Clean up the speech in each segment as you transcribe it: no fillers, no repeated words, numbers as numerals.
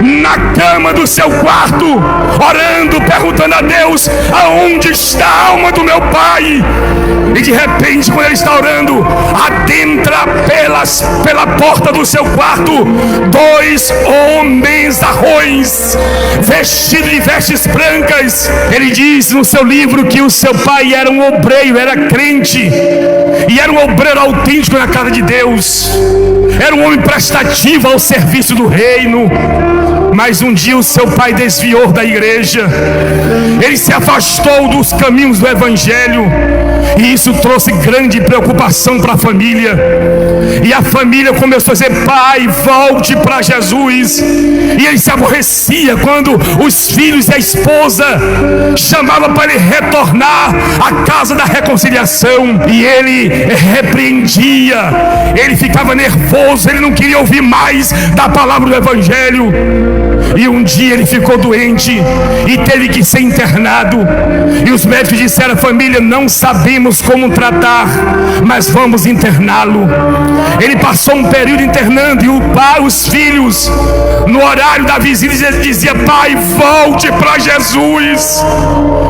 na cama do seu quarto, orando, perguntando a Deus: aonde está a alma do meu pai? E de repente, quando ele está orando, adentra pela porta do seu quarto 2 homens arrões, vestidos de vestes brancas. Ele diz no seu livro que o seu pai era um obreiro, era crente, e era um obreiro autêntico na casa de Deus, era um homem prestativo ao serviço do reino. Mas um dia o seu pai desviou da igreja, ele se afastou dos caminhos do evangelho, e isso trouxe grande preocupação para a família. E a família começou a dizer: pai, volte para Jesus. E ele se aborrecia quando os filhos e a esposa chamavam para ele retornar à casa da reconciliação, e ele repreendia, ele ficava nervoso, ele não queria ouvir mais da palavra do evangelho. E um dia ele ficou doente e teve que ser internado, e os médicos disseram à família: não sabemos como tratar, mas vamos interná-lo. Ele passou um período internando, e o pai, os filhos, no horário da visita, dizia: pai, volte para Jesus.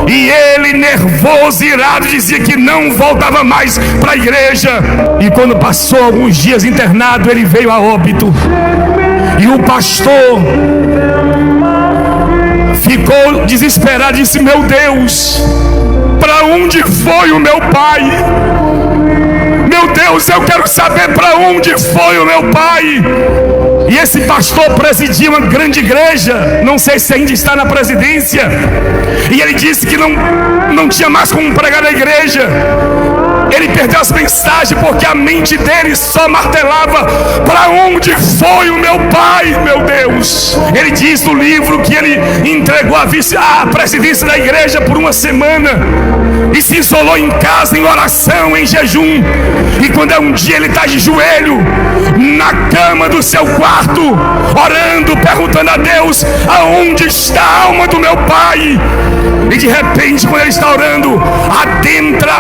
E ele, nervoso, irado, dizia que não voltava mais para a igreja. E quando passou alguns dias internado, ele veio a óbito. E o pastor ficou desesperado e disse: meu Deus, para onde foi o meu pai? Meu Deus, eu quero saber para onde foi o meu pai. E esse pastor presidia uma grande igreja, não sei se ainda está na presidência, e ele disse que não tinha mais como pregar na igreja. Ele perdeu as mensagens porque a mente dele só martelava: para onde foi o meu pai, meu Deus? Ele diz no livro que ele entregou a presidência da igreja por uma semana e se isolou em casa, em oração, em jejum. E quando é um dia, ele está de joelho na cama do seu quarto, orando, perguntando a Deus: aonde está a alma do meu pai? E de repente, quando ele está orando, adentra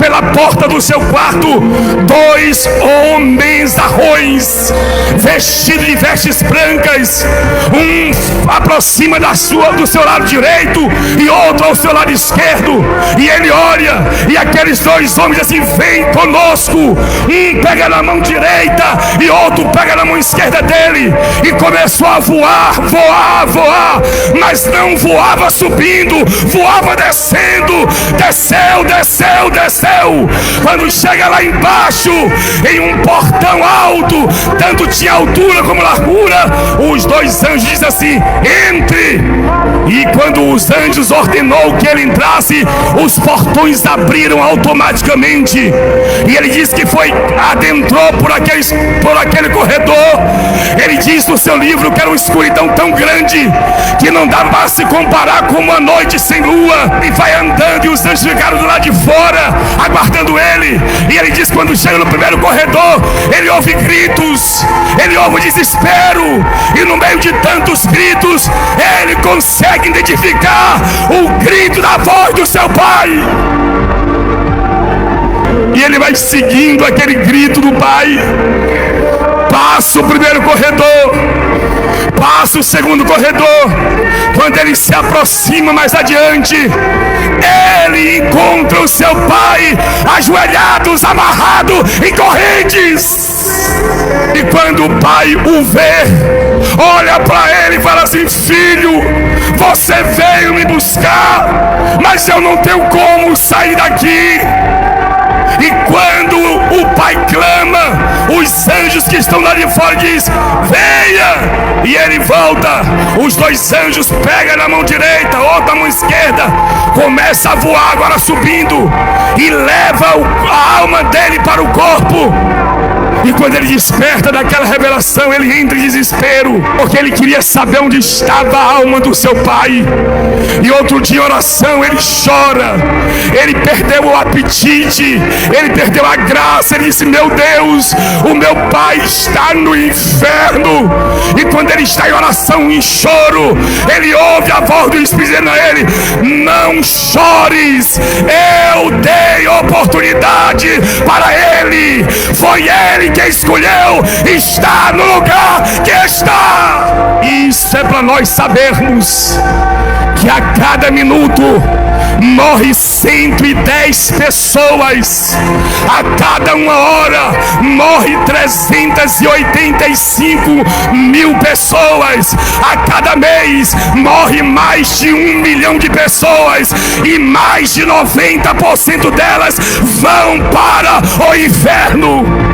pela porta do seu quarto 2 homens arrões, vestidos de vestes brancas. Um aproxima do seu lado direito e outro ao seu lado esquerdo. E ele olha, e aqueles 2 homens assim: vem conosco. Um pega na mão direita e outro pega na mão esquerda dele. E começou a voar, mas não voava subindo, voava descendo. Desceu. Quando chega lá embaixo, em um portão alto, tanto tinha altura como largura, os 2 anjos dizem assim: entre. E quando os anjos ordenou que ele entrasse, os portões abriram automaticamente. E ele diz que adentrou por aquele corredor. Ele diz no seu livro que era uma escuridão tão grande que não dava para se comparar com uma noite sem lua. E vai andando, e os anjos ficaram do lado de fora aguardando ele. E ele diz que quando chega no primeiro corredor, ele ouve gritos, ele ouve desespero, e no meio de tantos gritos, ele consegue identificar o grito da voz do seu pai. E ele vai seguindo aquele grito do pai. Passa o primeiro corredor, passa o segundo corredor. Quando ele se aproxima mais adiante, ele encontra o seu pai ajoelhados, amarrado em correntes. E quando o pai o vê, olha para ele e fala assim: filho, você veio me buscar, mas eu não tenho como sair daqui. E quando o pai clama, os anjos que estão lá de fora dizem: venha! E ele volta. Os 2 anjos pegam na mão direita, outra mão esquerda, começa a voar agora subindo, e leva a alma dele para o corpo. E quando ele desperta daquela revelação, ele entra em desespero, porque ele queria saber onde estava a alma do seu pai. E outro dia em oração ele chora, ele perdeu o apetite, ele perdeu a graça. Ele disse: meu Deus, o meu pai está no inferno. E quando ele está em oração, em choro, ele ouve a voz do Espírito dizendo a ele: não chores, eu dei oportunidade para ele, foi ele que escolheu estar no lugar que está. E para nós sabermos que a cada minuto morre 110 pessoas, a cada 1 hora morre 385 mil pessoas, a cada mês morre mais de 1 milhão de pessoas, e mais de 90% delas vão para o inferno.